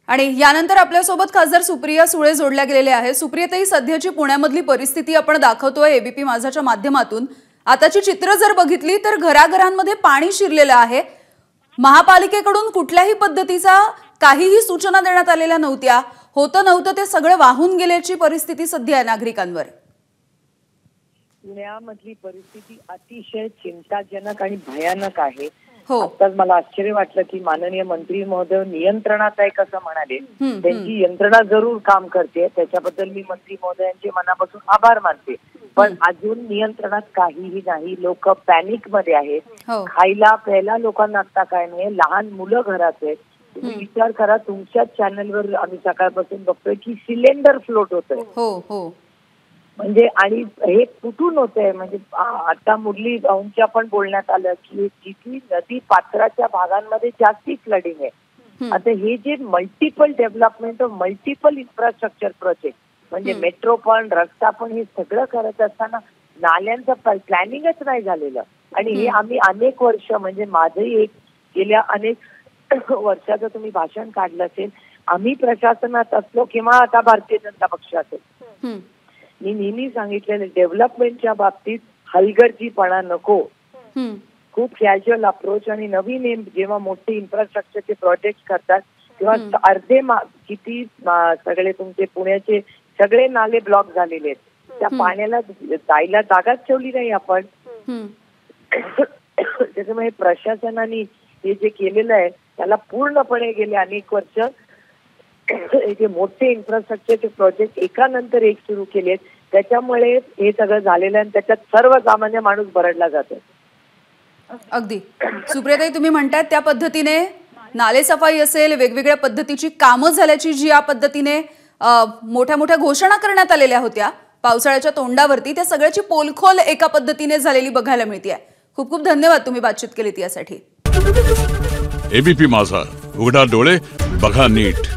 आणि यानंतर आपल्यासोबत खासदार सुप्रिया सुळे जोडल्या गेलेल्या आहे। सुप्रियाताई, सध्याची पुण्यामधली परिस्थिती आपण दाखवतोय एबीपी माझाच्या माध्यमातून। आताची चित्र जर बघितली तर घराघरांमध्ये पाणी शिरलेलं आहे। महापालिकेकडून कुठल्याही पद्धतीचा काहीही सूचना देण्यात आलेल्या नव्हत्या। होतं नव्हतं ते सगळे वाहून गेल्याची परिस्थिती सध्या आहे नागरिकांवर। पुण्यामधली परिस्थिती अतिशय चिंताजनक आणि भयानक आहे। हो, आताच मला आश्चर्य वाटलं की माननीय मंत्री महोदय नियंत्रणात आहे कसं म्हणाले। त्यांची यंत्रणा जरूर काम करते, त्याच्याबद्दल मी मंत्री महोदयांचे मनापासून आभार मानते, पण अजून नियंत्रणात काहीही नाही। लोक पॅनिक मध्ये आहेत। खायला प्यायला लोकांना आता काय नाही, लहान मुलं घरात आहेत। तुम्ही विचार करा, तुमच्या चॅनलवर आम्ही सकाळपासून बघतोय की सिलेंडर फ्लोट होतोय। हो हो, म्हणजे आणि हे कुठून होतंय, म्हणजे आता मुरली भाऊंच्या पण बोलण्यात आलं की जिथे नदी पात्राच्या भागांमध्ये जास्ती फ्लडिंग आहे। आता हे जे multiple development of multiple infrastructure project, म्हणजे मेट्रो पण रस्ता पण, हे सगळं करत असताना नाल्यांचं प्लॅनिंगच नाही झालेलं। आणि हे आम्ही अनेक वर्ष, म्हणजे माझंही एक गेल्या अनेक वर्षाचं तुम्ही भाषण काढलं असेल, आम्ही प्रशासनात असलो किंवा आता भारतीय जनता पक्ष असेल, मी नेहमी सांगितलेलं डेव्हलपमेंटच्या बाबतीत हलगर्जीपणा नको, खूप कॅज्युअल अप्रोच। आणि नवीन जेव्हा मोठे इन्फ्रास्ट्रक्चरचे प्रोजेक्ट करतात तेव्हा अर्धे किती सगळे तुमचे पुण्याचे सगळे नाले ब्लॉक झालेले आहेत, त्या पाण्याला जायला जागाच ठेवली नाही आपण। त्याच्यामुळे प्रशासनाने हे जे केलेलं आहे त्याला पूर्णपणे गेले अनेक वर्ष जे मोठे इन्फ्रास्ट्रक्चरचे प्रोजेक्ट एकानंतर एक सुरू केलेत, त्याच्यामुळे हे सगळं झालेलं आहे। त्याच्यात सर्वसामान्य माणूस बरडला जातो। अगदी सुप्रियाताई, तुम्ही म्हणतात त्या पद्धतीने नाले सफाई असेल, वेगवेगळ्या पद्धतीची कामं झाल्याची जी या पद्धतीने मोठ्या मोठ्या घोषणा करण्यात आलेल्या होत्या पावसाळ्याच्या तोंडावरती, त्या सगळ्याची पोलखोल एका पद्धतीने झालेली बघायला मिळते। खूप खूप धन्यवाद, तुम्ही बातचीत केलीत यासाठी। एबीपी माझा, उघडा डोळे बघा नीट।